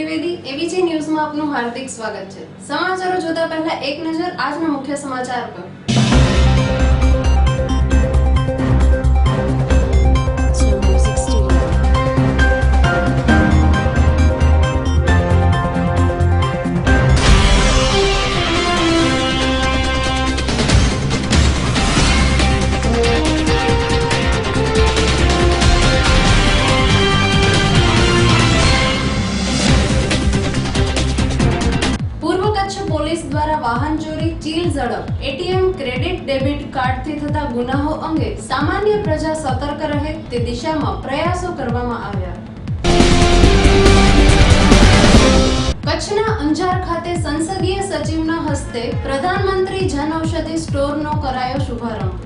Trivedi ABG ન્યૂઝમાં આપનું હાર્દિક સ્વાગત છે। સમાચારો જોતા પહેલા એક નજર આજના મુખ્ય સમાચાર પર। પોલીસ દ્વારા વાહન ચોરી, ચીલ ઝડપ, એટીએમ, ક્રેડિટ ડેબિટ કાર્ડથી થતા ગુનાઓ અંગે સામાન્ય પ્રજા સતર્ક રહે તે દિશામાં પ્રયાસો કરવામાં આવ્યા। કચ્છના અંજાર ખાતે સંસદીય સચિવના હસ્તે પ્રધાનમંત્રી જન ઔષધિ સ્ટોરનો કરાયો શુભારંભ,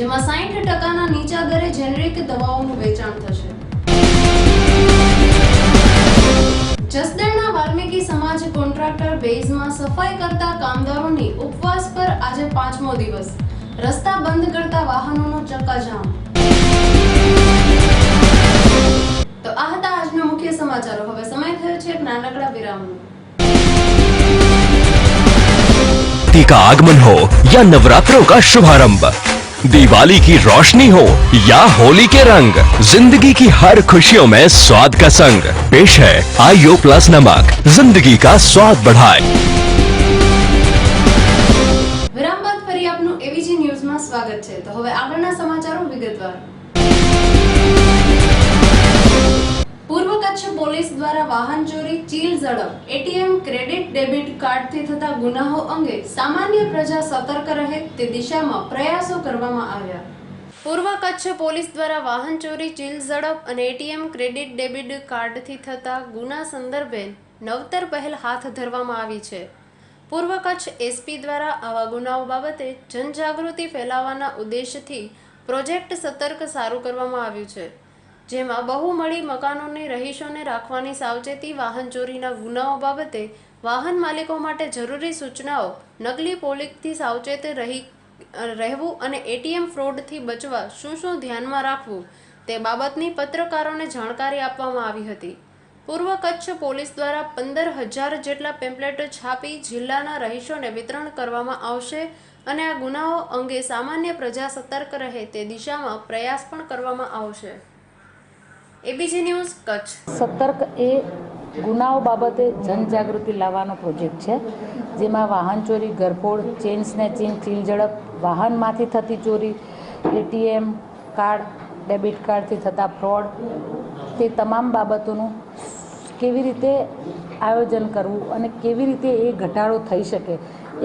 જેમાં 60% નીચા દરે જેનેરિક દવાઓનું વેચાણ થશે। જસદણના વાલ્મીકી સમાજ કોન્ટ્રાક્ટર બેઝમાં સફાઈ કરતા કામદારોની ઉપવાસ પર આજે 5મો દિવસ, રસ્તા બંધ કરતા વાહનોનો ચક્કાજામ। તો આ હતા આજના મુખ્ય સમાચારો। હવે સમય થયો છે એક નાનકડા વિરામનો। का आगमन हो या नवरात्रों का शुभारंभ, दिवाली की रोशनी हो या होली के रंग, जिंदगी की हर खुशियों में स्वाद का संग पेश है आईओ प्लस नमक, जिंदगी का स्वाद बढ़ाए। વિરામ બાદ ફરી આપનું એબીજી ન્યૂઝમાં સ્વાગત છે। તો હવે આગળના સમાચારો વિગતવાર। પૂર્વ કચ્છ પોલીસ દ્વારા વાહન ચોરી, ચીલ ઝડપ, એટીએમ, ક્રેડિટ ડેબિટ કાર્ડથી થતા ગુનાઓ અંગે સામાન્ય પ્રજા સતર્ક રહે તે દિશામાં પ્રયાસો કરવામાં આવ્યા। પૂર્વ કચ્છ પોલીસ દ્વારા વાહન ચોરી, ચીલ ઝડપ અને એટીએમ, ક્રેડિટ ડેબિટ કાર્ડથી થતા ગુના સંદર્ભે નવતર પહેલ હાથ ધરવામાં આવી છે। પૂર્વ કચ્છ એસપી દ્વારા આવા ગુનાઓ બાબતે જનજાગૃતિ ફેલાવવાના ઉદ્દેશથી પ્રોજેક્ટ સતર્ક શરૂ કરવામાં આવ્યું છે, જેમાં બહુમળી મકાનોની રહીશોને રાખવાની સાવચેતી, વાહન ચોરીના ગુનાઓ બાબતે વાહન માલિકો માટે જરૂરી સૂચનાઓ, નકલી પોલિકથી સાવચેત રહેવું અને એટીએમ ફ્રોડથી બચવા શું ધ્યાનમાં રાખવું તે બાબતની પત્રકારોને જાણકારી આપવામાં આવી હતી। પૂર્વ કચ્છ પોલીસ દ્વારા 15,000 જેટલા પેમ્પલેટ છાપી જિલ્લાના રહીશોને વિતરણ કરવામાં આવશે અને આ ગુનાઓ અંગે સામાન્ય પ્રજા સતર્ક રહે તે દિશામાં પ્રયાસ પણ કરવામાં આવશે। ABG news Kutch. સતર્ક એ ગુનાઓ બાબતે જનજાગૃતિ લાવવાનો પ્રોજેક્ટ છે, જેમાં વાહન ચોરી, ઘરફોડ, ચેઇન સ્નેચિંગ, ચીલ ઝડપ, વાહનમાંથી થતી ચોરી, એટીએમ કાર્ડ, ડેબિટ કાર્ડથી થતા ફ્રોડ, તે તમામ બાબતોનું કેવી રીતે આયોજન કરવું અને કેવી રીતે એ ઘટાડો થઈ શકે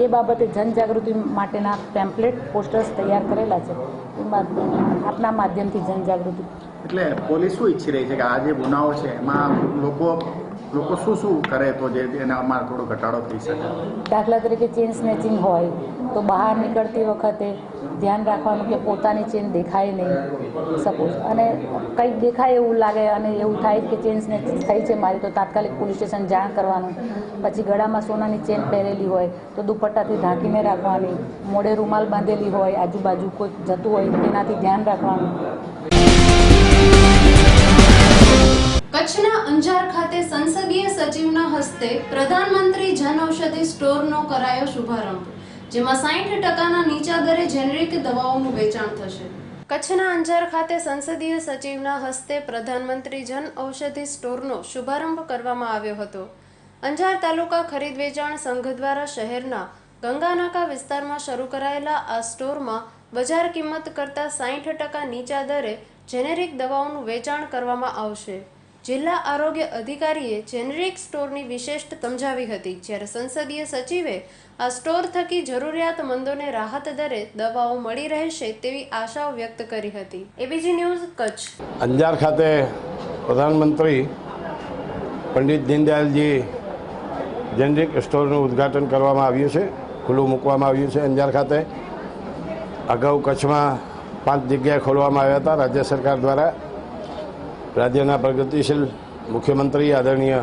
એ બાબતે જનજાગૃતિ માટેના પેમ્પલેટ, પોસ્ટર્સ તૈયાર કરેલા છે। આપના માધ્યમથી જનજાગૃતિ એટલે પોલીસ શું ઈચ્છી રહી છે કે આ જે ગુનાઓ છે એમાં લોકો શું કરે તો જે એનામાં થોડો ઘટાડો થઈ શકે? દાખલા તરીકે ચેઇન સ્નેચિંગ હોય તો બહાર નીકળતી વખતે ધ્યાન રાખવાનું કે પોતાની ચેઇન દેખાય નહીં, સપોઝ, અને કંઈક દેખાય એવું લાગે અને એવું થાય કે ચેઇન સ્નેચિંગ થઈ છે મારી, તો તાત્કાલિક પોલીસ સ્ટેશન જાણ કરવાનું। પછી ગળામાં સોનાની ચેઇન પહેરેલી હોય તો દુપટ્ટાથી ઢાંકીને રાખવાની, મોઢે રૂમાલ બાંધેલી હોય, આજુબાજુ કોઈ જતું હોય તેનાથી ધ્યાન રાખવાનું। કચ્છના અંજાર ખાતે સંસદીય સચિવના હસ્તે પ્રધાનમંત્રી જન ઔષધિ સ્ટોરનો કરાયો શુભારંભ, જેમાં 60% નીચા દરે જેનેરિક દવાઓનું વેચાણ થશે। કચ્છના અંજાર ખાતે સંસદીય સચિવના હસ્તે પ્રધાનમંત્રી જન ઔષધિ સ્ટોરનો શુભારંભ કરવામાં આવ્યો હતો। અંજાર તાલુકા ખરીદ વેચાણ સંઘ દ્વારા શહેરના ગંગાનાકા વિસ્તારમાં શરૂ કરાયેલા આ સ્ટોરમાં બજાર કિંમત કરતાં 60% નીચા દરે જેનેરિક દવાઓનું વેચાણ કરવામાં આવશે। જિલ્લા આરોગ્ય અધિકારીએ જેનેરિક સ્ટોરની વિશેષતા સમજાવી હતી, જ્યારે સંસદીય સચિવે આ સ્ટોર થકી જરૂરિયાતમંદોને રાહત દરે દવાઓ મળી રહેશે તેવી આશાઓ વ્યક્ત કરી હતી। ABG news Kutch. અંજાર ખાતે પ્રધાનમંત્રી પંડિત દીનદયાલજી જેનેરિક સ્ટોરનું ઉદ્ઘાટન કરવામાં આવ્યું છે, ખુલ્લું મૂકવામાં આવ્યું છે। અંજાર ખાતે અગાઉ કચ્છમાં 5 જગ્યાએ ખોલવામાં આવ્યા હતા રાજ્ય સરકાર દ્વારા। રાજ્યના પ્રગતિશીલ મુખ્યમંત્રી આદરણીય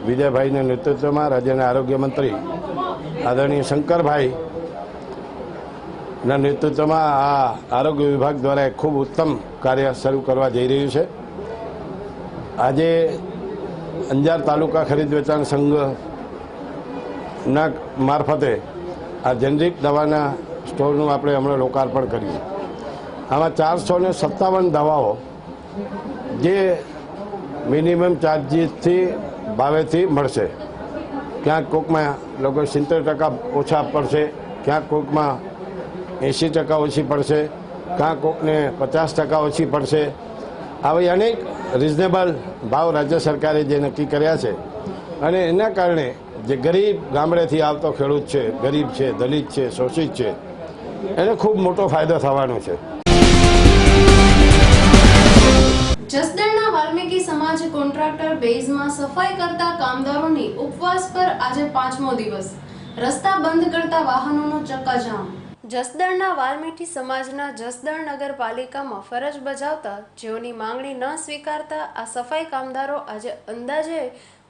વિજયભાઈના નેતૃત્વમાં, રાજ્યના આરોગ્ય મંત્રી આદરણીય શંકરભાઈના નેતૃત્વમાં આ આરોગ્ય વિભાગ દ્વારા એક ખૂબ ઉત્તમ કાર્ય શરૂ કરવા જઈ રહ્યું છે। આજે અંજાર તાલુકા ખરીદ વેચાણ સંઘના મારફતે આ જેનરિક દવાના સ્ટોરનું આપણે હમણાં લોકાર્પણ કર્યું. આમાં 457 દવાઓ જે મિનિમમ ચાર્જીસથી ભાવેથી મળશે. ક્યાંક કોકમાં લોકો 70% ઓછા પડશે, ક્યાંક કોકમાં 80% ઓછી પડશે, ક્યાંક કોકને 50% ઓછી પડશે. આવી અનેક રિઝનેબલ ભાવ રાજ્ય સરકારે જે નક્કી કર્યા છે અને એના કારણે જે ગરીબ ગામડેથી આવતો ખેડૂત છે, ગરીબ છે, દલિત છે, શોષિત છે, એને ખૂબ મોટો ફાયદો થવાનો છે. જસદણના વાલ્મીકી સમાજ કોન્ટ્રાક્ટર બેઝમાં સફાઈ કરતા કામદારોની ઉપવાસ પર આજે 5મો દિવસ. રસ્તા બંધ કરતા વાહનોનો ચક્કાજામ. જસદણના વાલ્મીકી સમાજના જસદણ નગરપાલિકામાં ફરજ બજાવતા જેઓની માંગણી ન સ્વીકારતા આ સફાઈ કામદારો આજે અંદાજે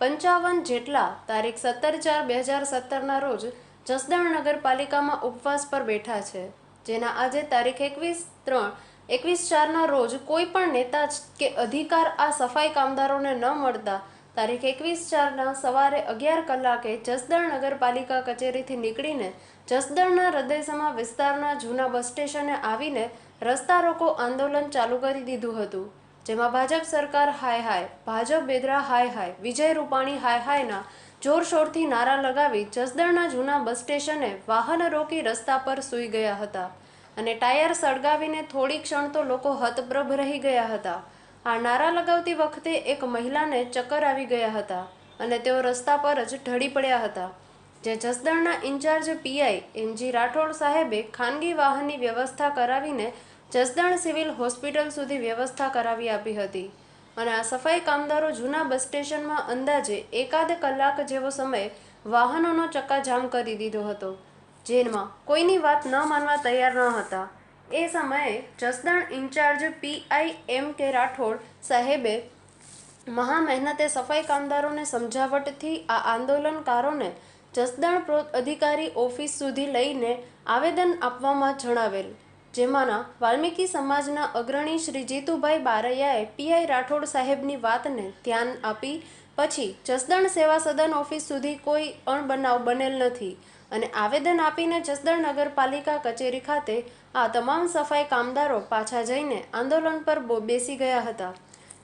55 જેટલા તારીખ 17/4/2017ના રોજ જસદણ નગરપાલિકામાં ઉપવાસ પર બેઠા છે, જેના આજે તારીખ 21/4ના રોજ કોઈ પણ નેતા કે અધિકાર આ સફાઈ કામદારોને ન મળતા તારીખ 21/4ના સવારે 11 કલાકે જસદણ નગરપાલિકા કચેરીથી નીકળીને જસદણના હૃદયસમા વિસ્તારના જૂના બસ સ્ટેશને આવીને રસ્તા રોકો આંદોલન ચાલુ કરી દીધું હતું, જેમાં ભાજપ સરકાર હાય હાય, ભાજપ બેદરા હાય હાય, વિજય રૂપાણી હાય હાયના જોરશોરથી નારા લગાવી જસદણના જૂના બસ સ્ટેશને વાહન રોકી રસ્તા પર સૂઈ ગયા હતા અને ટાયર સળગાવીને થોડી ક્ષણ તો લોકો હતપ્રભ રહી ગયા હતા. આ નારા લગાવતી વખતે એક મહિલાને ચક્કર આવી ગયા હતા અને તેઓ રસ્તા પર જ ઢળી પડ્યા હતા, જે જસદણના ઇન્ચાર્જ પીઆઈ એનજી રાઠોડ સાહેબે ખાનગી વાહનની વ્યવસ્થા કરાવીને જસદણ સિવિલ હોસ્પિટલ સુધી વ્યવસ્થા કરાવી આપી હતી અને આ સફાઈ કામદારો જૂના બસ સ્ટેશનમાં અંદાજે એકાદ કલાક જેવો સમય વાહનોનો ચક્કાજામ કરી દીધો હતો, જેમાં કોઈની વાત ન માનવા તૈયાર ન હતા. એ સમયે જસદણ ઇન્ચાર્જ પીઆઈ એમ કે રાઠોડ સાહેબે મહા મહેનતે સફાઈ કામદારોને સમજાવટથી આ આંદોલનકારોને જસદણ પ્રોત અધિકારી ઓફિસ સુધી લઈને આવેદન આપવામાં જણાવેલ, જેમાંના વાલ્મીકી સમાજના અગ્રણી શ્રી જીતુભાઈ બારૈયાએ પીઆઈ રાઠોડ સાહેબની વાતને ધ્યાન આપી પછી જસદણ સેવા સદન ઓફિસ સુધી કોઈ અણબનાવ બનેલ નથી અને આવેદન આપીને જસદણ નગરપાલિકા કચેરી ખાતે આ તમામ સફાઈ કામદારો પાછા જઈને આંદોલન પર બેસી ગયા હતા,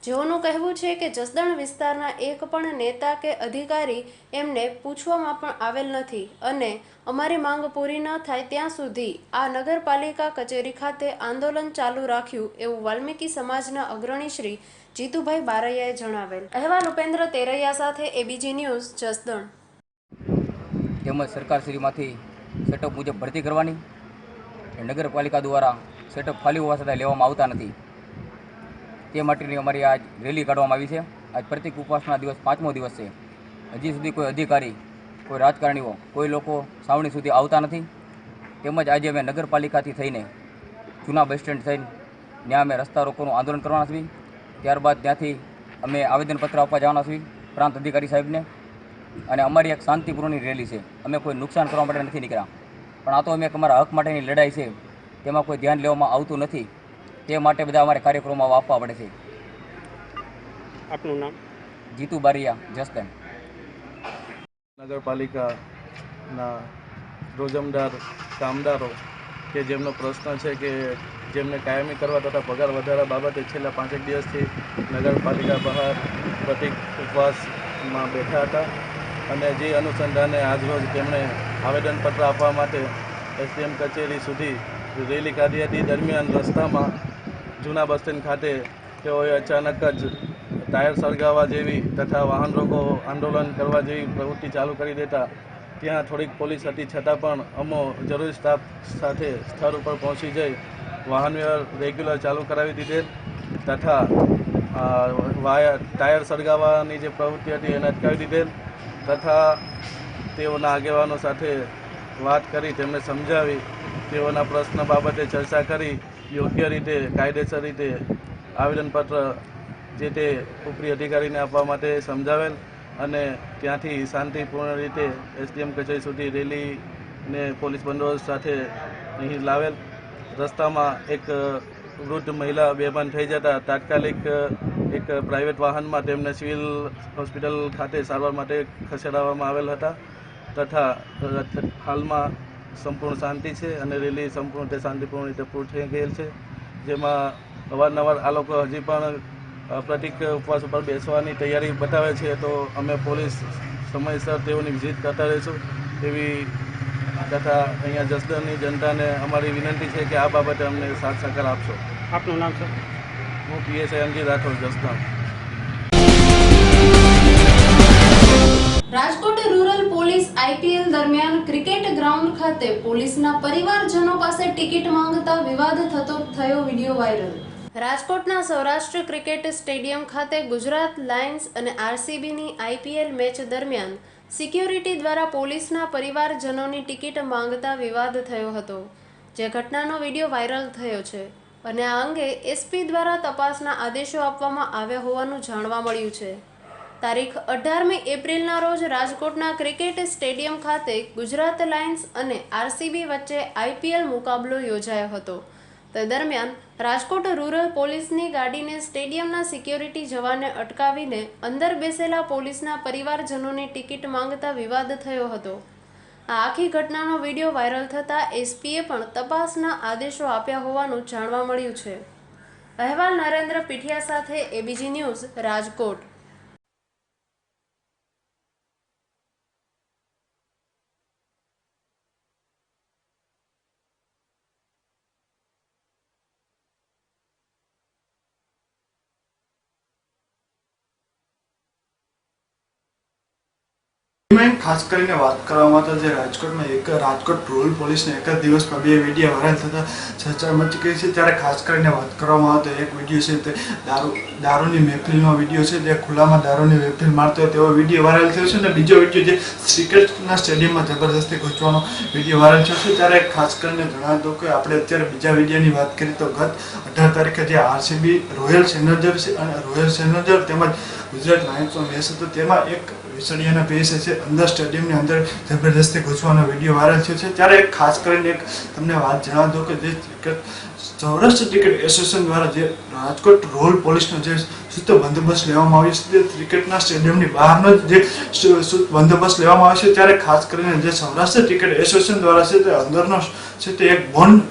જેઓનું કહેવું છે કે જસદણ વિસ્તારના એક પણ નેતા કે અધિકારી એમને પૂછવામાં પણ આવેલ નથી અને અમારી માંગ પૂરી ન થાય ત્યાં સુધી આ નગરપાલિકા કચેરી ખાતે આંદોલન ચાલુ રાખ્યું એવું વાલ્મીકી સમાજના અગ્રણી શ્રી જીતુભાઈ બારૈયાએ જણાવેલ. અહેવાલ ઉપેન્દ્ર તેરૈયા સાથે એબીજી ન્યૂઝ જસદણ. તેમજ સરકારશ્રીમાંથી સેટઅપ મુજબ ભરતી કરવાની, નગરપાલિકા દ્વારા સેટઅપ ખાલી હોવા છતાં લેવામાં આવતા નથી, તે માટેની અમારી આજ રેલી કાઢવામાં આવી છે. આજ પ્રતિક ઉપવાસના દિવસ 5મો દિવસ છે. હજી સુધી કોઈ અધિકારી, કોઈ રાજકારણીઓ, કોઈ લોકો સાવણી સુધી આવતા નથી. તેમજ આજે અમે નગરપાલિકાથી થઈને જૂના બસ સ્ટેન્ડ થઈને ત્યાં અમે રસ્તા રોકોનું આંદોલન કરવાના છીએ. ત્યારબાદ ત્યાંથી અમે આવેદનપત્ર આપવા જવાના છીએ પ્રાંત અધિકારી સાહેબને. અને અમારી એક શાંતિપૂર્ણની રેલી છે. અમે કોઈ નુકસાન કરવા માટે નથી નીકળ્યા, પણ આ તો અમે અમારા હક માટેની લડાઈ છે, તેમાં કોઈ ધ્યાન લેવામાં આવતું નથી. તે માટે બધા અમારે કાર્યક્રમો આપવા પડે છે. આપનું નામ? જીતુ બારિયા, જસદણ. નગરપાલિકાના રોજમદાર કામદારો કે જેમનો પ્રશ્ન છે કે જેમને કાયમી કરવા તથા પગાર વધારા બાબતે છેલ્લા 5 દિવસથી નગરપાલિકા બહાર પ્રતિક ઉપવાસમાં બેઠા હતા અને જે અનુસંધાને આજરોજ તેમણે આવેદનપત્ર આપવા માટે એસડીએમ કચેરી સુધી રેલી કાઢી હતી. દરમિયાન રસ્તામાં જૂના બસ સ્ટેન્ડ ખાતે તેઓએ અચાનક જ ટાયર સળગાવવા જેવી તથા વાહન રોકો આંદોલન કરવા જેવી પ્રવૃત્તિ ચાલુ કરી દેતા ત્યાં થોડીક પોલીસ હતી, છતાં પણ અમો જરૂરી સ્ટાફ સાથે સ્થળ ઉપર પહોંચી જઈ વાહન વ્યવહાર રેગ્યુલર ચાલુ કરાવી દીધેલ તથા ટાયર સળગાવવાની જે પ્રવૃત્તિ હતી એને અટકાવી દીધેલ તથા તેઓના આગેવાનો સાથે વાત કરી તેમને સમજાવી તેઓના પ્રશ્ન બાબતે ચર્ચા કરી યોગ્ય રીતે કાયદેસર રીતે આવેદનપત્ર જે તે ઉપરી અધિકારીને આપવા માટે સમજાવેલ અને ત્યાંથી શાંતિપૂર્ણ રીતે એસડીએમ કચેરી સુધી રેલીને પોલીસ બંદોબસ્ત સાથે અહીં લાવેલ. રસ્તામાં એક વૃદ્ધ મહિલા બેભાન થઈ જતા તાત્કાલિક એક પ્રાઇવેટ વાહનમાં તેમને સિવિલ હોસ્પિટલ ખાતે સારવાર માટે ખસેડવામાં આવેલ હતા તથા હાલમાં સંપૂર્ણ શાંતિ છે અને રેલી સંપૂર્ણ રીતે શાંતિપૂર્ણ રીતે પૂર્ણ થઈ ગયેલ છે, જેમાં અવારનવાર આ લોકો હજી પણ પ્રતિક ઉપવાસ ઉપર બેસવાની તૈયારી બતાવે છે, તો અમે પોલીસ સમયસર તેઓની વિઝિટ કરતા રહીશું એવી તથા અહીંયા જસદણની જનતાને અમારી વિનંતી છે કે આ બાબતે અમને સાથ સહકાર આપશો. આપનું નામ છે? હું PSI MG Rathod, Jasdan. Rajkot rural police IPL દરમિયાન ક્રિકેટ ગ્રાઉન્ડ ખાતે પોલીસના પરિવારજનો પાસે ટિકિટ માંગતા વિવાદ થયો વિડીયો વાયરલ. રાજકોટના સૌરાષ્ટ્ર ક્રિકેટ સ્ટેડિયમ ખાતે ગુજરાત લાયન્સ અને આરસીબીની આઈપીએલ મેચ દરમિયાન સિક્યોરિટી દ્વારા પોલીસના પરિવારજનોની ટિકિટ માંગતા વિવાદ થયો હતો, જે ઘટનાનો વિડીયો વાયરલ થયો છે અને આ અંગે એસપી દ્વારા તપાસના આદેશો આપવામાં આવ્યા હોવાનું જાણવા મળ્યું છે. તારીખ 18મી એપ્રિલના રોજ રાજકોટના ક્રિકેટ સ્ટેડિયમ ખાતે ગુજરાત લાયન્સ અને આરસીબી વચ્ચે આઈપીએલ મુકાબલો યોજાયો હતો. તે દરમિયાન રાજકોટ રૂરલ પોલીસની ગાડીને સ્ટેડિયમના સિક્યોરિટી જવાને અટકાવીને અંદર બેસેલા પોલીસના પરિવારજનોની ટિકિટ માંગતા વિવાદ થયો હતો. આ આખી ઘટનાનો વિડીયો વાયરલ થતાં એસપીએ પણ તપાસના આદેશો આપ્યા હોવાનું જાણવા મળ્યું છે. અહેવાલ નરેન્દ્ર પીઠિયા સાથે એબીજી ન્યૂઝ, રાજકોટ. ખાસ કરીને વાત કરવામાં તો જે રાજકોટમાં રાજકોટ રૂરલ પોલીસને એક જ દિવસમાં 2 વિડીયો વાયરલ થતા ચર્ચા મચી ગઈ છે, ત્યારે ખાસ કરીને વાત કરવામાં આવે તો એક વિડીયો છે તે દારૂની મહેફિલનો વિડીયો છે, જે ખુલ્લામાં દારૂની મહેફિલ મારતો હોય તેવો વિડીયો વાયરલ થયો છે, અને બીજો વિડીયો જે ક્રિકેટના સ્ટેડિયમમાં જબરદસ્તી ઘૂસવાનો વિડીયો વાયરલ થયો છે. ત્યારે ખાસ કરીને જણાવી દઉં કે આપણે અત્યારે બીજા વિડીયોની વાત કરીએ તો ગત 18 તારીખે જે આરસીબી રોયલ ચેલેન્જર્સ તેમજ ગુજરાત લાયન્સનો મેચ હતો, તેમાં એક વિસડિયાના પેસે છે અંદર સ્ટેડિયમની અંદર જબરદસ્તી ઘૂસવાનો વિડીયો વાયરલ થયો છે. ત્યારે ખાસ કરીને એક તમને વાત જણાવી દઉં કે જે સૌરાષ્ટ્ર ક્રિકેટ એસોસિએશન દ્વારા જે રાજકોટ રૂરલ પોલીસનો જે સુસ્ત બંદોબસ્ત લેવામાં આવ્યો છે, તે ક્રિકેટના સ્ટેડિયમની બહારનો જે બંદોબસ્ત લેવામાં આવ્યો છે, ત્યારે ખાસ કરીને જે સૌરાષ્ટ્ર ક્રિકેટ એસોસિએશન દ્વારા છે તે અંદરનો છે તે એક બોન્ડ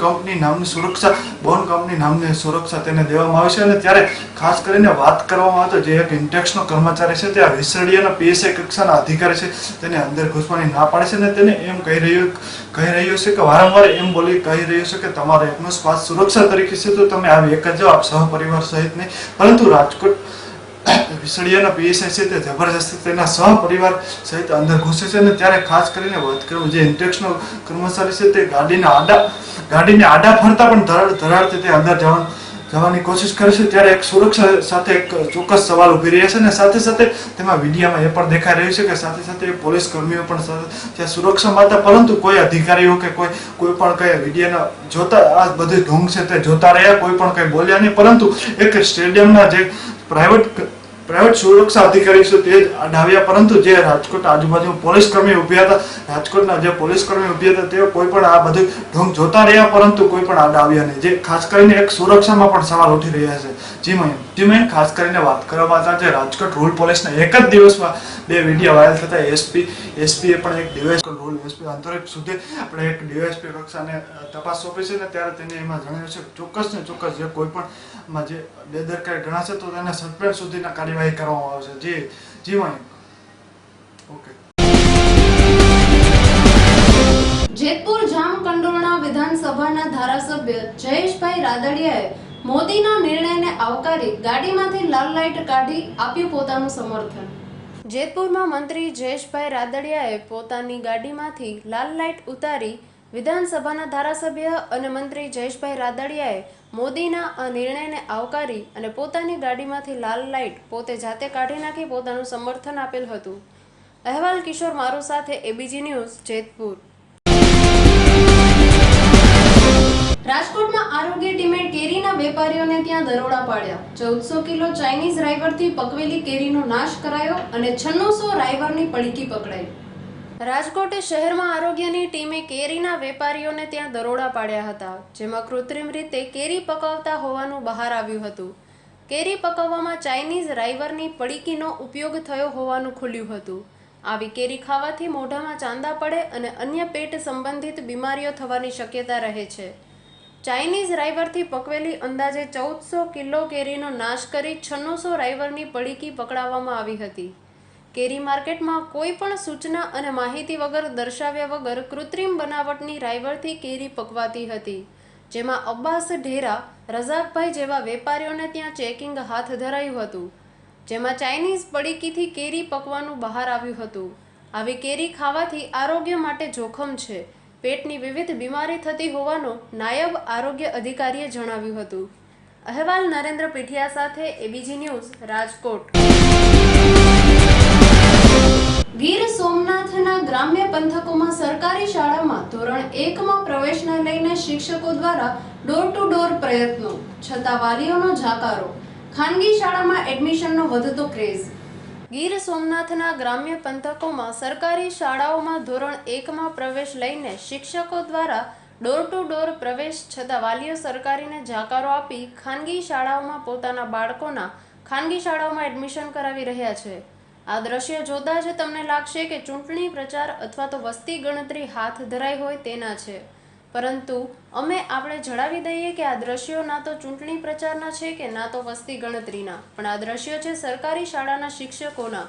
કંપની નામની સુરક્ષા તેને દેવામાં આવે છે. અને ત્યારે ખાસ કરીને વાત કરવામાં આવે તો જે એક ઇન્ટેક્સનો કર્મચારી છે તે આ વિસડિયાના પીએસઆઈ કક્ષાના અધિકારી છે તેને અંદર ઘૂસવાની ના પાડે છે, અને તેને એમ કહી રહ્યો છે કે વારંવાર એમ કહી રહ્યો છે કે તમારો એકનો શ્વાસ સુરક્ષા તરીકે છે, તો તમે આવી એક જ જાઓ, આપ સહપરિવાર સહિત નહીં. પરંતુ રાજકોટ વિસડિયાના પીએસઆઈ છે તે જબરજસ્તી તેના સહપરિવાર સહિત અંદર ઘૂસે છે. અને ત્યારે ખાસ કરીને વાત કરું જે ઇન્ટેક્સનો કર્મચારી છે તે ગાડીને આડા ફરતા પણ ધરાડતી તે અંદર જવાની કોશિશ કરે છે. ત્યારે એક સુરક્ષા સાથે એક ચોક્કસ સવાલ ઉભી રહ્યા છે, અને સાથે સાથે તેમાં વિડીયોમાં એ પણ દેખાઈ રહ્યું છે કે સાથે સાથે પોલીસ કર્મીઓ પણ ત્યાં સુરક્ષા માટે, પરંતુ કોઈ અધિકારીઓ કે કોઈ પણ કઈ વિડીયોના જોતા આ બધું ઢોંગ છે તે જોતા રહ્યા, કોઈ પણ કઈ બોલ્યા નહીં. પરંતુ એક સ્ટેડિયમના જે પ્રાઇવેટ સુરક્ષા અધિકારી છે તે જ આડાવ્યા, પરંતુ જે રાજકોટ આજુબાજુ પોલીસ કર્મી ઉભ્યા હતા, રાજકોટના જે પોલીસ કર્મી ઉભ્યા હતા તેઓ કોઈ પણ આ બધું ઢોંગ જોતા રહ્યા, પરંતુ કોઈ પણ આડાવ્યા નહીં, જે ખાસ કરીને એક સુરક્ષામાં પણ સવાલ ઉઠી રહ્યા છે. જી ખાસ કરીને વાત કરવામાં હતા જે રાજકોટ રૂરલ પોલીસના એક જ દિવસમાં 2 વિડીયો વાયરલ થતા એસપીએ પણ એક ડીવાયએસપી રૂરલ એસપી આંતરિક સુધી આપણે એક ડીવાયએસપી કક્ષાને તપાસ સોંપી છે, ને ત્યારે તેને એમાં જણાવ્યું છે ચોક્કસ જે કોઈ પણ જે બેદરકારી ગણાશે તો તેને સસ્પેન્ડ સુધીના કાર્યવાહી કરવામાં આવશે. જી ઓકે. જેતપુર જામકંડોરણા વિધાનસભાના ધારાસભ્ય જયેશભાઈ રાદડિયાએ મોદીના નિર્ણયને આવકારી ગાડીમાંથી લાલ લાઇટ કાઢી આપ્યું પોતાનું સમર્થન. જેતપુરમાં મંત્રી જયેશભાઈ રાદડિયાએ પોતાની ગાડીમાંથી લાલ લાઇટ ઉતારી વિધાનસભાના ધારાસભ્ય અને મંત્રી જયેશભાઈ રાદડિયાએ મોદીના આ નિર્ણયને આવકારી અને પોતાની ગાડીમાંથી લાલ લાઇટ પોતે જાતે કાઢી નાખી પોતાનું સમર્થન આપેલ હતું. અહેવાલ કિશોર મારો સાથે એબીજી ન્યૂઝ, જેતપુર. રાજકોટમાં આરોગ્ય ટીમે કેરીના વેપારીઓને ત્યાં દરોડા પાડ્યા. 1400 કિલો ચાઇનીઝ રાઈવરથી પકવેલી કેરીનો નાશ કરાયો અને 9600 રાઈવરની પડીકી પકડાઈ. રાજકોટ શહેરમાં આરોગ્યની ટીમે કેરીના વેપારીઓને ત્યાં દરોડા પાડ્યા હતા, જેમાં કૃત્રિમ રીતે કેરી પકવતા હોવાનું બહાર આવ્યું હતું. કેરી પકવવામાં ચાઇનીઝ રાઈવરની પડીકીનો ઉપયોગ થયો હોવાનું ખુલ્યું હતું. આવી કેરી ખાવાથી મોઢામાં ચાંદા પડે અને અન્ય પેટ સંબંધિત બીમારીઓ થવાની શક્યતા રહે છે. ચાઇનીઝ રાઈવરથી પકવેલી અંદાજે 1400 કિલો કેરીનો નાશ કરી 600 રાઈવરની પડીકી પકડાવવામાં આવી હતી. કેરી માર્કેટમાં કોઈ પણ સૂચના અને માહિતી વગર દર્શાવ્યા વગર કૃત્રિમ બનાવટની રાઈવરથી કેરી પકવાતી હતી, જેમાં અબ્બાસ ઢેરા, રઝાકભાઈ જેવા વેપારીઓને ત્યાં ચેકિંગ હાથ ધરાયું હતું, જેમાં ચાઇનીઝ પડીકીથી કેરી પકવાનું બહાર આવ્યું હતું. આવી કેરી ખાવાથી આરોગ્ય માટે જોખમ છે, પેટની વિવિધ બીમારી થતી હોવાનું નાયબ આરોગ્ય અધિકારીએ જણાવ્યું હતું. અહેવાલ નરેન્દ્ર પીઠિયા સાથે એબીજી ન્યૂઝ, રાજકોટ. ગીર સોમનાથના ગ્રામ્ય પંથકોમાં સરકારી શાળામાં ધોરણ 1માં પ્રવેશને લઈને શિક્ષકો દ્વારા ડોર ટુ ડોર પ્રયત્નો, છતાં વાલીઓનો જાકારો. ખાનગી શાળામાં એડમિશનનો વધતો ક્રેઝ. ગીર સોમનાથના ગ્રામ્ય પંથકોમાં સરકારી શાળાઓમાં ધોરણ 1માં પ્રવેશ લઈને શિક્ષકો દ્વારા ડોર ટુ ડોર પ્રવેશ, છતાં વાલીઓ સરકારીને જાકારો આપી ખાનગી શાળાઓમાં પોતાના બાળકોના ખાનગી શાળાઓમાં એડમિશન કરાવી રહ્યા છે. આ દ્રશ્ય જોતા જ તમને લાગશે કે ચૂંટણી પ્રચાર અથવા તો વસ્તી ગણતરી હાથ ધરાઈ હોય તેના છે, પરંતુ આપણે જણાવી દઈએ કે આ દ્રશ્યો ના તો ચૂંટણી પ્રચારના છે કે ના તો વસ્તી ગણતરીના, પણ આ દ્રશ્યો છે સરકારી શાળાના શિક્ષકોના,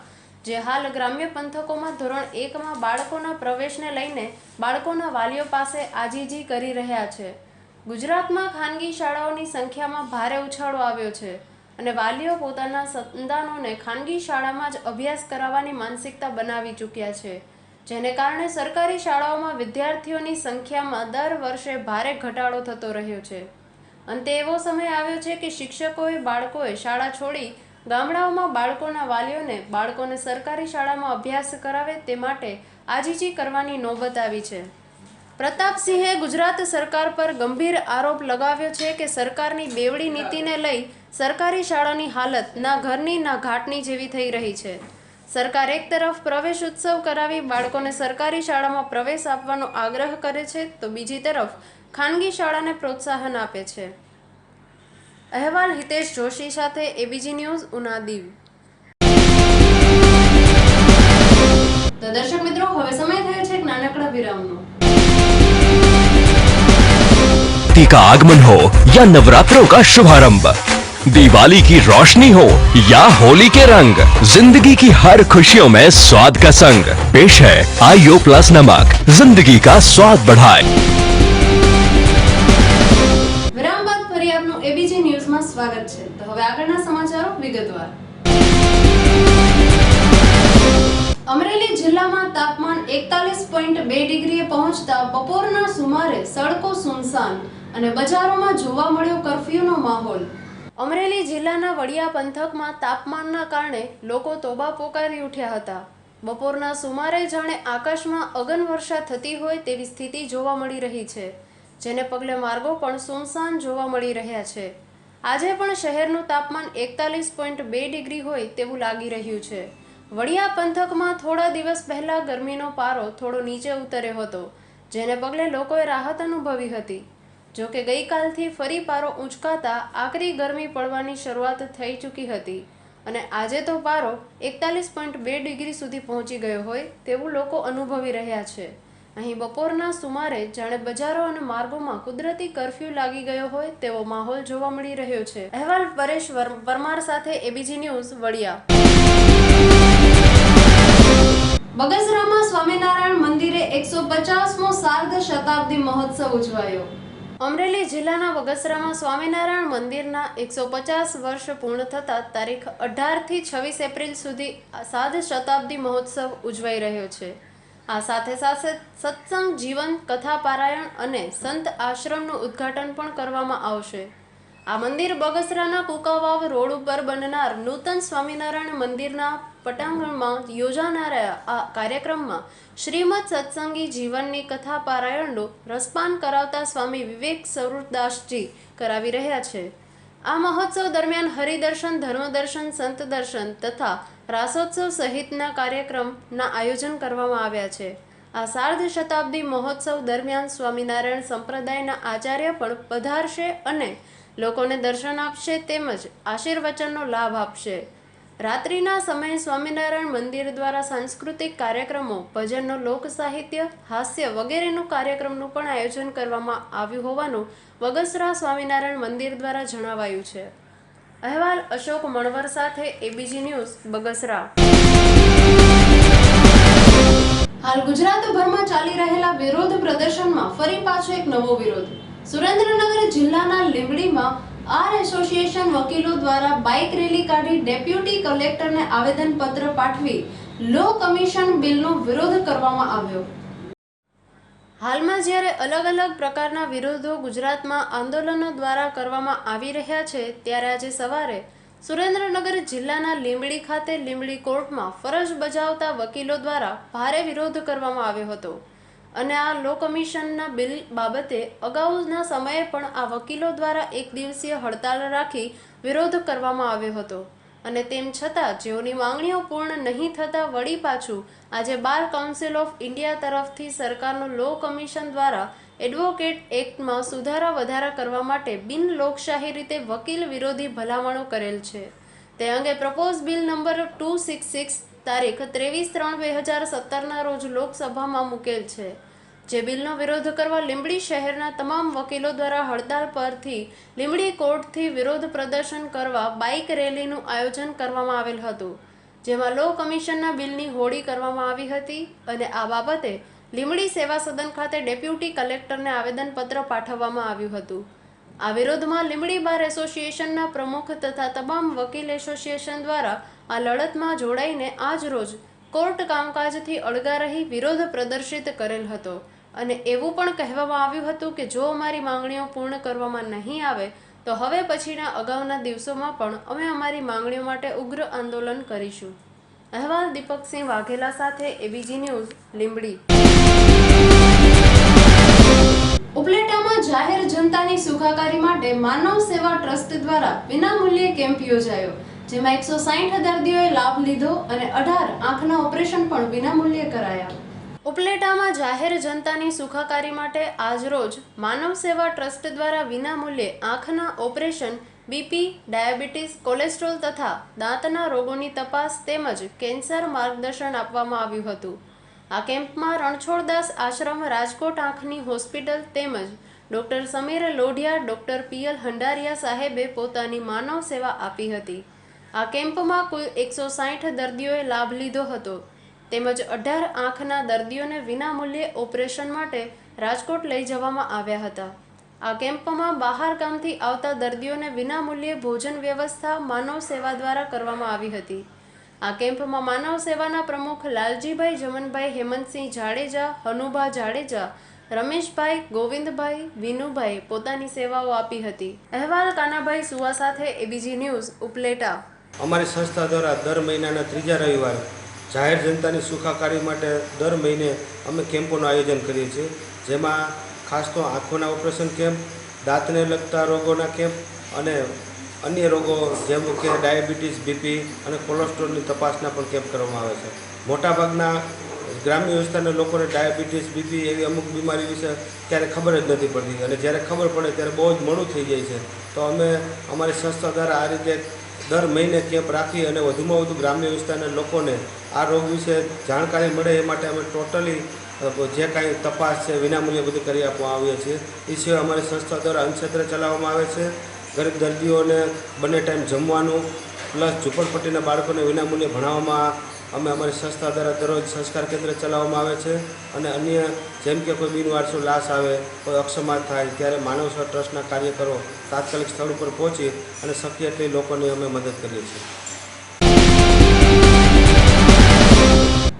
જે હાલ ગ્રામ્ય પંથકોમાં ધોરણ 1માં બાળકોના પ્રવેશને લઈને બાળકોના વાલીઓ પાસે આજીજી કરી રહ્યા છે. ગુજરાતમાં ખાનગી શાળાઓની સંખ્યામાં ભારે ઉછાળો આવ્યો છે અને વાલીઓ પોતાના સંતાનોને ખાનગી શાળામાં જ અભ્યાસ કરાવવાની માનસિકતા બનાવી ચૂક્યા છે, જેને કારણે સરકારી શાળાઓમાં વિદ્યાર્થીઓની સંખ્યામાં દર વર્ષે ભારે ઘટાડો થતો રહ્યો છે. અંતે એવો સમય આવ્યો છે કે બાળકોએ શાળા છોડી ગામડાઓમાં બાળકોના વાલીઓને બાળકોને સરકારી શાળામાં અભ્યાસ કરાવે તે માટે આજીજી કરવાની નોબત આવી છે. પ્રતાપસિંહે ગુજરાત સરકાર પર ગંભીર આરોપ લગાવ્યો છે કે સરકારની બેવડી નીતિને લઈ સરકારી શાળાની હાલત ના ઘરની ના ઘાટની જેવી થઈ રહી છે. સરકાર એક તરફ પ્રવેશ ઉત્સવ કરાવી બાળકોને સરકારી શાળામાં પ્રવેશ આપવાનો આગ્રહ કરે છે, તો બીજી તરફ ખાનગી શાળાને પ્રોત્સાહન આપે છે. અહેવાલ હિતેશ જોશી સાથે એબીજી ન્યૂઝ, ઉના, દીવ. તો દર્શક મિત્રો, હવે સમય થયો છે એક નાનકડા વિરામનો. का आगमन हो या नवरात्रों का शुभारंभ, दिवाली की रोशनी हो या होली के रंग, जिंदगी की हर खुशियों में स्वाद का संग पेश है आईओ प्लस नमक, जिंदगी का स्वाद बढ़ाए. વિરામ બાદ ફરી આપનું એબીજી ન્યૂઝમાં સ્વાગત છે. તો હવે આગળના સમાચારો વિગતવાર. અમરેલી જિલ્લામાં તાપમાન 41.2 ડિગ્રીએ પહોંચતા બપોરના સુમારે સડકો સુનસાન અને બજારોમાં જોવા મળ્યો કર્ફ્યુનો માહોલ. અમરેલી જિલ્લાના વડિયા પંથકમાં તાપમાનના કારણે લોકો તોબા પોકારી ઉઠ્યા હતા. બપોરના સુમારે જાણે આકાશમાં અગનવર્ષા થતી હોય તેવી સ્થિતિ જોવા મળી રહી છે, જેને પગલે માર્ગો પણ સુનસાન જોવા મળી રહ્યા છે. આજે પણ શહેરનું તાપમાન 41.2 ડિગ્રી હોય તેવું લાગી રહ્યું છે. વડિયા પંથકમાં થોડા દિવસ પહેલા ગરમીનો પારો થોડો નીચે ઉતર્યો હતો, જેને પગલે લોકોએ રાહત અનુભવી હતી. જો કે ગઈકાલથી ફરી પારો ઊંચકાતા આકરી ગરમી પડવાની શરૂઆત થઈ ચૂકી હતી અને આજે તો પારો 41.2 ડિગ્રી સુધી પહોંચી ગયો હોય તેવું લોકો અનુભવી રહ્યા છે. અહીં બપોરના સુમારે જાણે બજારો અને માર્ગોમાં કુદરતી કર્ફ્યુ લાગી ગયો હોય તેવો માહોલ જોવા મળી રહ્યો છે. અહેવાલ પરેશ પરમાર સાથે એબીજી ન્યૂઝ, વડિયા. બગસરામાં સ્વામિનારાયણ મંદિરે 150મો સાર્ધ શતાબ્દી મહોત્સવ ઉજવાયો. અમરેલી જિલ્લાના બગસરામાં સ્વામિનારાયણ મંદિરના 150 વર્ષ પૂર્ણ થતા તારીખ 18 થી 26 એપ્રિલ સુધી સાર્ધ શતાબ્દી મહોત્સવ ઉજવાઈ રહ્યો છે. આ સાથે સાથે સત્સંગ, જીવન, કથા પારાયણ અને સંત આશ્રમનું ઉદ્ઘાટન પણ કરવામાં આવશે. આ મંદિર બગસરાના કુકાવાવ રોડ ઉપર બનનાર નૂતન સ્વામિનારાયણ મંદિરના પટાંગણમાં યોજાનારા આ કાર્યક્રમમાં શ્રીમદ સત્સંગી જીવનની કથા પારાયણનું રસપાન કરાવતા સ્વામી વિવેક સ્વરૂપદાસજી કરાવી રહ્યા છે. આ મહોત્સવ દરમિયાન હરિદર્શન, ધર્મદર્શન, સંત દર્શન તથા રાસોત્સવ સહિતના કાર્યક્રમના આયોજન કરવામાં આવ્યા છે. આ સાર્ધ શતાબ્દી મહોત્સવ દરમિયાન સ્વામિનારાયણ સંપ્રદાયના આચાર્ય પણ પધારશે અને લોકોને દર્શન આપશે તેમજ આશીર્વચનનો લાભ આપશે. રાત્રિના સમયે સ્વામિનારાયણ મંદિર દ્વારા સાંસ્કૃતિક કાર્યક્રમો, ભજનનો, લોક સાહિત્ય, હાસ્ય વગેરેનું કાર્યક્રમનું પણ આયોજન કરવામાં આવ્યું હોવાનું બગસરા સ્વામિનારાયણ મંદિર દ્વારા જણાવાયું છે. અહેવાલ અશોક મણવર સાથે એબીજી ન્યૂઝ બગસરા. હાલ ગુજરાતભરમાં ચાલી રહેલા વિરોધ પ્રદર્શનમાં ફરી પાછો એક નવો વિરોધ. સુરેન્દ્રનગર જિલ્લાના લીંબડીમાં આર એસોસિએશન વકીલો દ્વારા બાઇક રેલી કાઢી ડેપ્યુટી કલેક્ટરને આવેદનપત્ર પાઠવી લો કમિશન બિલનો વિરોધ કરવામાં આવ્યો. હાલમાં જ્યારે અલગ અલગ પ્રકારના વિરોધો ગુજરાતમાં આંદોલનો દ્વારા કરવામાં આવી રહ્યા છે, ત્યારે આજે સવારે સુરેન્દ્રનગર જિલ્લાના લીંબડી ખાતે લીંબડી કોર્ટમાં ફરજ બજાવતા વકીલો દ્વારા ભારે વિરોધ કરવામાં આવ્યો હતો અને આ લો કમિશનના બિલ બાબતે અગાઉના સમયે પણ આ વકીલો દ્વારા એક દિવસીય હડતાળ રાખી વિરોધ કરવામાં આવ્યો હતો અને તેમ છતાં જેઓની માંગણીઓ પૂર્ણ નહીં થતાં વળી પાછું આજે બાર કાઉન્સિલ ઓફ ઇન્ડિયા તરફથી સરકારનું લો કમિશન દ્વારા એડવોકેટ એક્ટમાં સુધારા વધારા કરવા માટે બિન લોકશાહી રીતે વકીલ વિરોધી ભલામણો કરેલ છે. તે અંગે પ્રપોઝ બિલ નંબર 266 તારીખ 23/3/2017ના રોજ લોકસભામાં મૂકેલ છે. જે બિલનો વિરોધ કરવા લીંબડી શહેરના તમામ વકીલો દ્વારા હડતાળ પરથી લીંબડી કોર્ટથી વિરોધ પ્રદર્શન કરવા બાઇક રેલીનું આયોજન કરવામાં આવેલ હતું, જેમાં લો કમિશનના બિલની હોળી કરવામાં આવી હતી અને આ બાબતે લીંબડી સેવા સદન ખાતે ડેપ્યુટી કલેક્ટરને આવેદનપત્ર પાઠવવામાં આવ્યું હતું. આ વિરોધમાં લીંબડી બાર એસોસિએશનના પ્રમુખ તથા તમામ વકીલ એસોસિએશન દ્વારા આ લડતમાં જોડાઈને આજ રોજ કોર્ટ કામકાજથી અળગા રહી વિરોધ પ્રદર્શિત કરેલ હતો અને એવું પણ કહેવામાં આવ્યું હતું કે જો અમારી માંગણીઓ પૂર્ણ કરવામાં નહીં આવે તો હવે પછીના અગાઉના દિવસોમાં પણ અમે અમારી માંગણીઓ માટે ઉગ્ર આંદોલન કરીશું. અહેવાલ દીપકસિંહ વાઘેલા સાથે એબીજી ન્યૂઝ લીંબડી. ઉપલેટામાં જાહેર જનતાની સુખાકારી માટે માનવ સેવા ટ્રસ્ટ દ્વારા વિનામૂલ્યે કેમ્પ યોજાયો, જેમાં 160 દર્દીઓએ લાભ લીધો અને 18 આંખના ઓપરેશન પણ વિનામૂલ્યે કરાયા. ઉપલેટામાં જાહેર જનતાની સુખાકારી માટે આજરોજ માનવ સેવા ટ્રસ્ટ દ્વારા વિનામૂલ્યે આંખના ઓપરેશન, બીપી, ડાયાબિટીસ, કોલેસ્ટ્રોલ તથા દાંતના રોગોની તપાસ તેમજ કેન્સર માર્ગદર્શન આપવામાં આવ્યું હતું. આ કેમ્પમાં રણછોડદાસ આશ્રમ, રાજકોટ આંખની હોસ્પિટલ તેમજ doctor Samir Lodhiya, doctor PL Handariya સાહેબે પોતાની માનવ સેવા આપી હતી. આ કેમ્પમાં કુલ 160 દર્દીઓએ લાભ લીધો હતો તેમજ 18 આંખના દર્દીઓને વિનામૂલ્યે ઓપરેશન માટે રાજકોટ લઈ જવામાં આવ્યા હતા. આ કેમ્પમાં બહાર ગામથી આવતા દર્દીઓને વિનામૂલ્યે ભોજન વ્યવસ્થા માનવ સેવા દ્વારા કરવામાં આવી હતી. આ કેમ્પમાં માનવ સેવાના પ્રમુખ લાલજીભાઈ, જમનભાઈ, હેમંતસિંહ જાડેજા, હનુભા જાડેજા, રમેશભાઈ, ગોવિંદભાઈ, વિનુભાઈ પોતાની સેવાઓ આપી હતી. અહેવાલ કાનાભાઈ સુવા સાથે એબીજી ન્યૂઝ ઉપલેટા. અમારી સંસ્થા દ્વારા દર મહિનાના ત્રીજા રવિવારે જાહેર જનતાની સુખાકારી માટે દર મહિને અમે કેમ્પોનું આયોજન કરીએ છીએ, જેમાં ખાસ તો આંખોના ઓપરેશન કેમ્પ, દાંતને લગતા રોગોના કેમ્પ અને અન્ય રોગો જેમ કે ડાયાબિટીસ, બીપી અને કોલેસ્ટ્રોલની તપાસના પણ કેમ્પ કરવામાં આવે છે. મોટાભાગના ગ્રામ્ય વિસ્તારના લોકોને ડાયાબિટીસ, બીપી એવી અમુક બીમારી વિશે ક્યારે ખબર જ નથી પડતી અને જ્યારે ખબર પડે ત્યારે બહુ જ મોડું થઈ જાય છે. તો અમે અમારી સંસ્થા દ્વારા આ રીતે દર મહિને કેમ્પ રાખી અને વધુમાં વધુ ગ્રામ્ય વિસ્તારના લોકોને આ રોગ વિશે જાણકારી મળે એ માટે અમે ટોટલી જે કાંઈ તપાસ છે વિનામૂલ્યે બધું કરી આપવામાં આવીએ છીએ. એ સિવાય અમારી સંસ્થા દ્વારા અન્નક્ષેત્ર ચલાવવામાં આવે છે. ગરીબ દર્દીઓને બંને ટાઈમ જમવાનું પ્લસ ઝૂંપડપટ્ટીના બાળકોને વિનામૂલ્યે ભણાવવામાં અમે અમારી સંસ્થા દ્વારા દરરોજ સંસ્કાર કેન્દ્ર ચલાવવામાં આવે છે અને અન્ય જેમ કે કોઈ બિનવારસુ લાશ આવે, કોઈ અકસ્માત થાય ત્યારે માનવ સેવા ટ્રસ્ટના કાર્યકરો તાત્કાલિક સ્થળ ઉપર પહોંચી અને શક્ય એટલી લોકોની અમે મદદ કરીએ છીએ.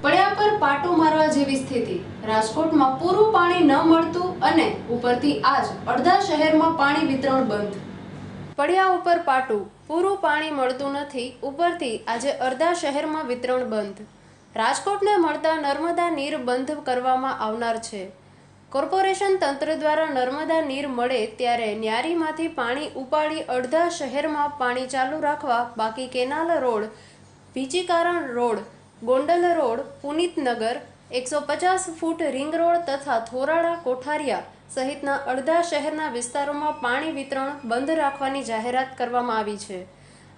પડ્યા પર પાટું મારવા જેવી સ્થિતિ. રાજકોટમાં પૂરું પાણી ન મળતું અને ઉપરથી આજ અડધા શહેરમાં પાણી વિતરણ બંધ. પડ્યા ઉપર પાટું, પૂરું પાણી મળતું નથી, ઉપરથી આજે અડધા શહેરમાં વિતરણ બંધ. રાજકોટને મળતા નર્મદા નીર બંધ કરવામાં આવનાર છે. કોર્પોરેશન તંત્ર દ્વારા નર્મદા નીર મળે ત્યારે ન્યારીમાંથી પાણી ઉપાડી અડધા શહેરમાં પાણી ચાલુ રાખવા બાકી કેનાલ રોડ, વિચીકારણ road, Gondal road, Punitnagar, 150 foot ring road તથા થોરાળા કોઠારિયા સહિતના અડધા શહેરના વિસ્તારોમાં પાણી વિતરણ બંધ રાખવાની જાહેરાત કરવામાં આવી છે.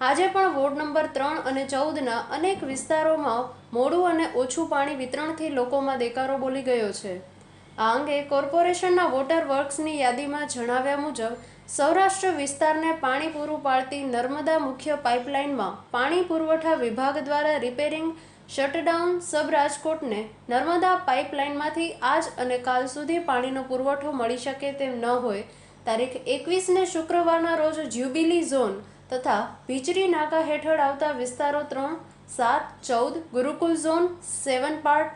આજે પણ વોર્ડ નંબર 3 અને 14ના અનેક વિસ્તારોમાં મોડું અને ઓછું પાણી વિતરણથી લોકોમાં દેકારો બોલી ગયો છે. આ અંગે કોર્પોરેશનના વોટર વર્ક્સની યાદીમાં જણાવ્યા મુજબ સૌરાષ્ટ્ર વિસ્તારને પાણી પૂરું પાડતી નર્મદા મુખ્ય પાઇપલાઇનમાં પાણી પુરવઠા વિભાગ દ્વારા રિપેરિંગ શટડાઉન સબ રાજકોટને નર્મદા પાઇપલાઇનમાંથી આજ અને કાલ સુધી પાણીનો પુરવઠો મળી શકે તેમ ન હોય તારીખ 21ને શુક્રવારના રોજ જ્યુબિલી ઝોન તથા ભીચરી નાકા હેઠળ આવતા વિસ્તારો 3, 7, 14, Gurukul zone 7 part,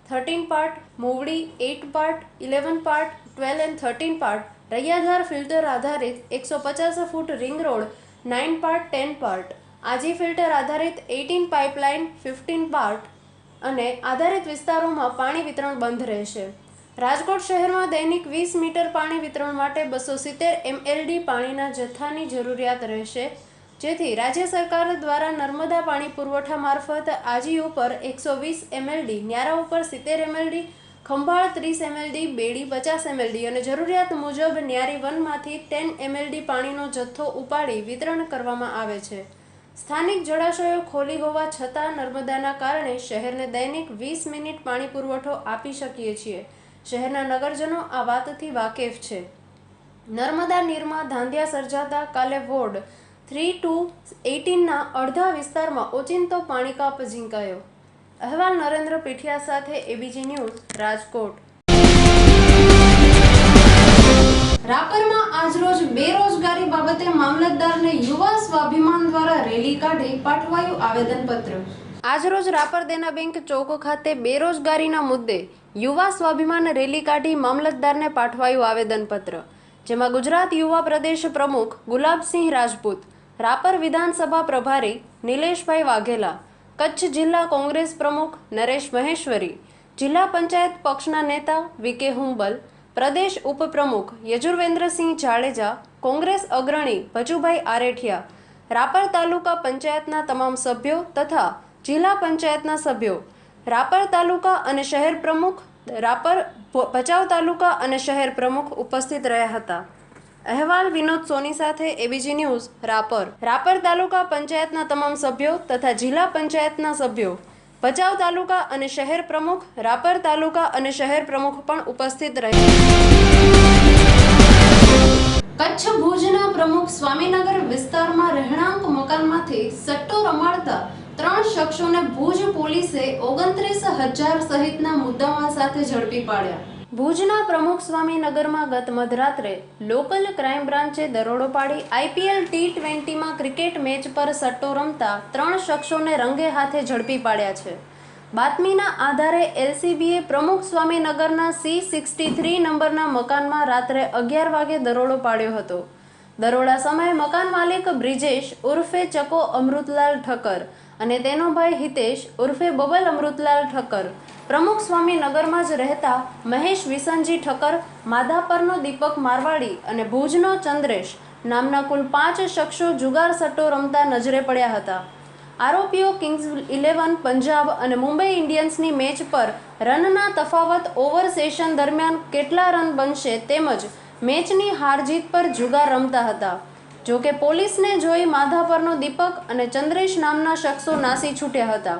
13 part, Mavdi 8 part, 11 part, 12 and 13 part, Raiyadhar filter આધારિત 150 foot ring road 9 part 10 part, Aji filter આધારિત 18 પાઇપલાઇન 15 પાર્ટ અને આધારિત વિસ્તારોમાં પાણી વિતરણ બંધ રહેશે. રાજકોટ શહેરમાં દૈનિક 20 મીટર પાણી વિતરણ માટે 270 mld પાણીના જથ્થાની જરૂરિયાત રહેશે, જેથી રાજ્ય સરકાર દ્વારા નર્મદા પાણી પુરવઠા મારફત આજી ઉપર 120 mld, ન્યારા ઉપર 70 mld, ખંભાળ 30 mld, બેડી 50 mld અને જરૂરિયાત મુજબ ન્યારી 1માંથી 10 mld પાણીનો જથ્થો ઉપાડી વિતરણ કરવામાં આવે છે. સ્થાનિક જળાશયો ખોલી હોવા છતાં નર્મદાના કારણે શહેરને દૈનિક 20 મિનિટ પાણી પુરવઠો આપી શકીએ છીએ. શહેરના નગરજનો આ વાતથી વાકેફ છે. નર્મદા નીરમાં ધાંધિયા સર્જાતા કાલે વોર્ડ 3 to 18ના અડધા વિસ્તારમાં ઓચિંતો પાણી કાપ ઝીંકાયો. અહેવાલ નરેન્દ્ર પીઠિયા સાથે એબીજી ન્યૂઝ, રાજકોટ. રાપરમાં આજરોજ બેરોજગારી બાબતે મામલતદારને યુવા સ્વાભિમાન દ્વારા રેલી કાઢી પાઠવાયું આવેદનપત્ર. આજરોજ રાપર દેના બેંક ચોક ખાતે બેરોજગારીના મુદ્દે યુવા સ્વાભિમાન રેલી કાઢી મામલતદારને પાઠવાયું આવેદનપત્ર, જેમાં ગુજરાત યુવા પ્રદેશ પ્રમુખ ગુલાબસિંહ રાજપૂત, રાપર વિધાનસભા પ્રભારી નિલેશભાઈ વાઘેલા, કચ્છ જિલ્લા કોંગ્રેસ પ્રમુખ નરેશ મહેશ્વરી, જિલ્લા પંચાયત પક્ષના નેતા વીકે હુંબલ, પ્રદેશ ઉપપ્રમુખ યજુર્વેન્દ્રસિંહ જાડેજા, કોંગ્રેસ અગ્રણી ભજુભાઈ આરેઠિયા, રાપર તાલુકા પંચાયતના તમામ સભ્યો તથા જિલ્લા પંચાયતના સભ્યો, રાપર તાલુકા અને શહેર પ્રમુખ, રાપર ભચાઉ તાલુકા અને શહેર પ્રમુખ ઉપસ્થિત રહ્યા હતા. અહેવાલ વિનોદ સોની સાથે એબીજી ન્યૂઝ, રાપર. રાપર તાલુકા પંચાયતના તમામ સભ્યો તથા જિલ્લા પંચાયતના સભ્યો, ભચાઉ તાલુકા અને શહેર પ્રમુખ, રાપર તાલુકા અને શહેર પ્રમુખ પણ ઉપસ્થિત રહ્યા. કચ્છ ભુજના પ્રમુખ સ્વામીનગર વિસ્તારમાં રહેણાંક મકાનમાંથી સટ્ટો રમાડતા 3 શખ્સોને ભુજ પોલીસે 29,000 સહિતના મુદ્દામાલ સાથે ઝડપી પાડ્યા. ભુજના પ્રમુખ સ્વામીનગરમાં ગત મધરાત્રે લોકલ ક્રાઇમ બ્રાન્ચે દરોડો પાડી IPL T20માં ક્રિકેટ મેચ પર સટ્ટો રમતા 3 શખ્સોને રંગે હાથે ઝડપી પાડ્યા છે. બાતમીના આધારે LCBએ પ્રમુખ સ્વામીનગરના C63 નંબરના મકાનમાં રાત્રે 11 વાગે દરોડો પાડ્યો હતો. દરોડા સમયે મકાન માલિક બ્રિજેશ ઉર્ફે ચકો અમૃતલાલ ઠક્કર અને તેનો ભાઈ હિતેશ ઉર્ફે બબલ અમૃતલાલ ઠક્કર, પ્રમુખ સ્વામીનગરમાં જ રહેતા મહેશ વિસનજી ઠક્કર, માધાપરનો દીપક મારવાડી અને ભુજનો ચંદ્રેશ નામના કુલ 5 શખ્સો જુગાર સટ્ટો રમતા નજરે પડ્યા હતા. આરોપીઓ કિંગ્સ 11 પંજાબ અને મુંબઈ ઇન્ડિયન્સની મેચ પર રનના તફાવત ઓવર સેશન દરમિયાન કેટલા રન બનશે તેમજ મેચની હારજીત પર જુગાર રમતા હતા. જોકે પોલીસને જોઈ માધાપરનો દીપક અને ચંદ્રેશ નામના શખ્સો નાસી છૂટ્યા હતા.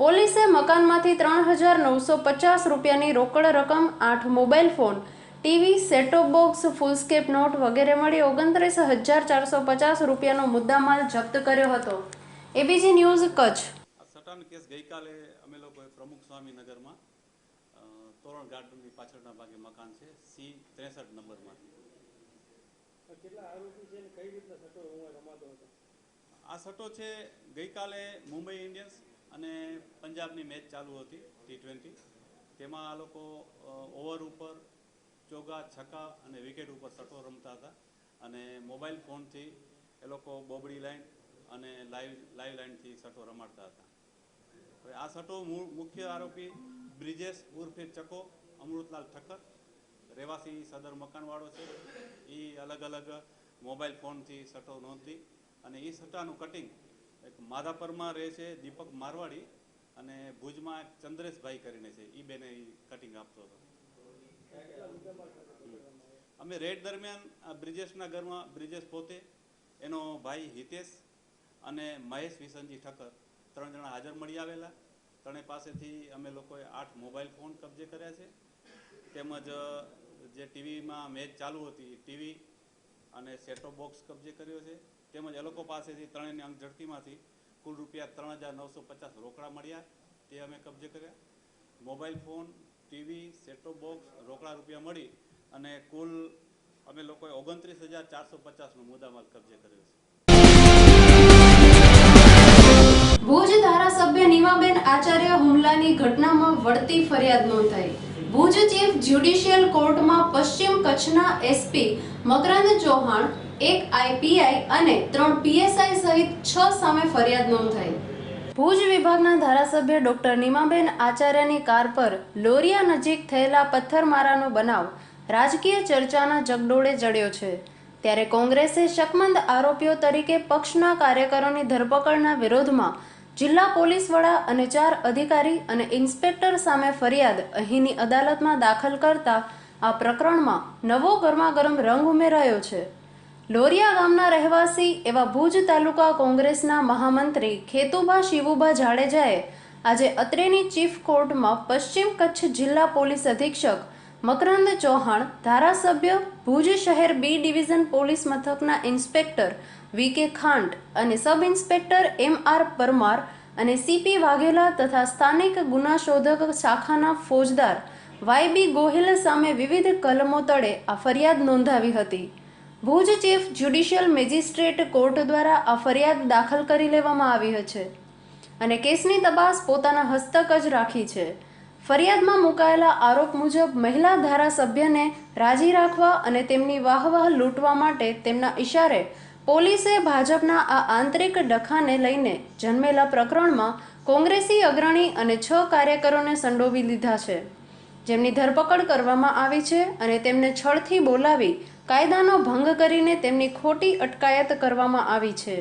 પોલીસે મકાનમાંથી 3,950 રૂપિયાની રોકડ રકમ, 8 mobile phone, TV, set top box, foolscap note વગેરે મળી 29,450 રૂપિયાનો મુદ્દામાલ જપ્ત કર્યો હતો. ABG news, Kutch. સટાનો કેસ ગઈકાલે અમે લોકોએ પ્રમુખ સ્વામીનગરમાં તોરણ ગાર્ડનની પાછળના ભાગે મકાન છે C63 નંબરમાં. કેટલા આરોપી છે અને કઈ રીતના સટ્ટો રમાતો હતો? આ સટ્ટો છે ગઈકાલે મુંબઈ ઇન્ડિયન્સ અને પંજાબની મેચ ચાલુ હતી T20. તેમાં આ લોકો ઓવર ઉપર ચોગ્ગા, છક્કા અને વિકેટ ઉપર સટ્ટો રમતા હતા અને મોબાઈલ ફોનથી એ લોકો બોબડી લાઈન અને લાઈવ લાઈનથી સટ્ટો રમાડતા હતા. હવે આ સટ્ટો મુખ્ય આરોપી બ્રિજેશ ઉર્ફે ચકો અમૃતલાલ ઠક્કર, રહેવાસી સદર મકાનવાળો છે. એ અલગ અલગ મોબાઈલ ફોનથી સટ્ટો નોંધી અને એ સટ્ટાનું કટિંગ એક માધાપરમાં રહે છે દીપક મારવાડી અને ભુજમાં એક ચંદ્રેશભાઈ કરીને છે એ બેને કટિંગ આપતો હતો. અમે રેડ દરમિયાન બ્રિજેશના ઘરમાં બ્રિજેશ પોતે, એનો ભાઈ હિતેશ અને મહેશ વિસનજી ઠક્કર 3 જણા હાજર મળી આવેલા. ત્રણેય પાસેથી અમે લોકોએ 8 મોબાઈલ ફોન કબજે કર્યા છે, તેમજ જે ટીવીમાં મેચ ચાલુ હતી ટીવી અને સેટો બોક્સ કબજે કર્યો છે. તેમજ એ લોકો પાસેથી ત્રણેયની અંક ઝડપીમાંથી કુલ રૂપિયા 3,950 રોકડા મળ્યા, તે અમે કબજે કર્યા. મોબાઈલ ફોન, ટીવી, સેટો બોક્સ, રોકડા રૂપિયા મળી અને કુલ અમે લોકોએ 29,450નો મુદ્દામાલ કબજે કર્યો છે. ભુજ ધારાસભ્ય નીમાબેન આચાર્ય હુમલાની ઘટનામાં વળતી ફરિયાદ નોંધાઈ. ભુજ ચીફ જ્યુડિશિયલ કોર્ટમાં પશ્ચિમ કચ્છના એસપી મકરંદ ચૌહાણ, 1 આઈપીઆઈ અને 3 પીએસઆઈ સહિત 6 સામે ફરિયાદ નોંધાઈ. ભુજ વિભાગના ધારાસભ્ય ડોક્ટર નીમાબેન આચાર્યની કાર પર લોરિયા નજીક થયેલા પથ્થરમારાનો બનાવ રાજકીય ચર્ચાના જગડોળે ચડ્યો છે. ત્યારે કોંગ્રેસે શકમંદ આરોપીઓ તરીકે પક્ષના કાર્યકરોની ધરપકડના વિરોધમાં જિલ્લા પોલીસ વડા અને 4 અધિકારી અને ઇન્સ્પેક્ટર સામે ફરિયાદ અહીંની અદાલતમાં દાખલ કરતા આ પ્રકરણમાં નવો ગરમાગરમ રંગ ઉમેરાયો છે. લોરિયા ગામના રહેવાસી એવા ભુજ તાલુકા કોંગ્રેસના મહામંત્રી ખેતુભા શિવુભા જાડેજાએ આજે અત્રેની ચીફ કોર્ટમાં પશ્ચિમ કચ્છ જિલ્લા પોલીસ અધિક્ષક મકરંદ ચૌહાણ, ધારાસભ્ય, ભુજ શહેર બી ડિવિઝન પોલીસ મથકના ઇન્સ્પેક્ટર વી.કે. ખાંટ અને સબ ઇન્સ્પેક્ટર એમ.આર. પરમાર અને સીપી વાઘેલા તથા સ્થાનિક ગુનાશોધક શાખાના ફોજદાર વાય.બી. ગોહિલ સામે વિવિધ કલમો તળે આ ફરિયાદ નોંધાવી હતી. Bhuj chief judicial magistrate court દ્વારા આ ફરિયાદ દાખલ કરી લેવામાં આવી છે અને કેસની તપાસ પોતાના હસ્તક જ રાખી છે. ફરિયાદમાં મુકાયેલા આરોપ મુજબ મહિલા ધારાસભ્યને રાજી રાખવા અને તેમની વાહવાહ લૂંટવા માટે તેમના ઇશારે પોલીસે ભાજપના આ આંતરિક ડખાને લઈને જન્મેલા પ્રકરણમાં કોંગ્રેસી અગ્રણી અને 6 કાર્યકરોને સંડોવી લીધા છે, જેમની ધરપકડ કરવામાં આવી છે અને તેમને છળથી બોલાવી કાયદાનો ભંગ કરીને તેમની ખોટી અટકાયત કરવામાં આવી છે.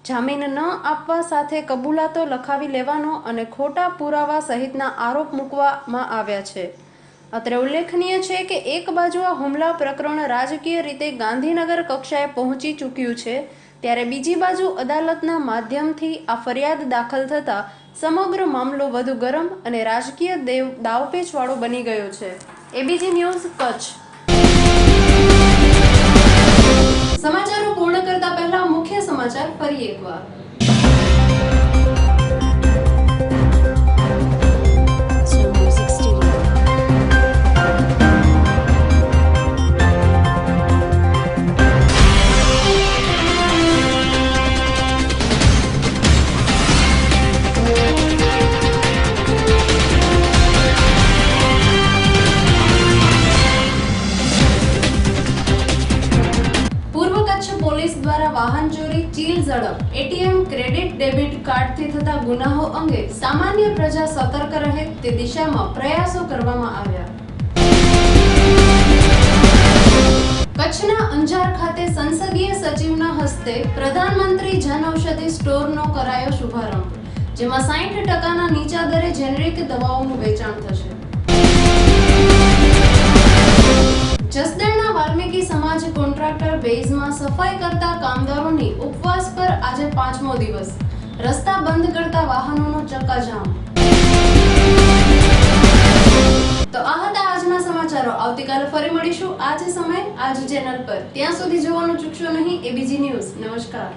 જામીન ન આપવા સાથે કબૂલાતો લખાવી લેવાનો અને ખોટા પુરાવા સહિતના આરોપ મૂકવામાં આવ્યા છે. અત્રે ઉલ્લેખનીય છે કે એક બાજુ આ હુમલા પ્રકરણ રાજકીય રીતે ગાંધીનગર કક્ષાએ પહોંચી ચૂક્યું છે, ત્યારે બીજી બાજુ અદાલતના માધ્યમથી આ ફરિયાદ દાખલ થતાં સમગ્ર મામલો વધુ ગરમ અને રાજકીય દાવપેચવાળો બની ગયો છે. ABG news Kutch. સમાચારો પૂર્ણ કરતા પહેલા મુખ્ય સમાચાર ફરી એકવાર. વાહન ચોરી, ચીલ ઝડપ, એટીએમ, ક્રેડિટ ડેબિટ કાર્ડથી થતા ગુનાઓ અંગે સામાન્ય પ્રજા સતર્ક રહે તે દિશામાં પ્રયાસો કરવામાં આવ્યા. કચ્છના અંજાર ખાતે સંસદીય સચિવના હસ્તે પ્રધાનમંત્રી જન ઔષધિ સ્ટોરનો કરાયો શુભારંભ, જેમાં 60% નીચા દરે જેનેરિક દવાઓનું વેચાણ થશે. જસદણના વાલ્મીકી સમાજ કોન્ટ્રાક્ટર બેઝમાં સફાઈ કરતા કામદારોની ઉપવાસ પર આજે 5મો દિવસ. રસ્તા બંધ કરતા વાહનોનો ચક્કાજામ. તો આ હતા આજના સમાચારો. આવતીકાલે ફરી મળીશું આ જ સમય આ જ ચેનલ પર. ત્યાં સુધી જોવાનું ચૂકશો નહીં. ABG news. નમસ્કાર.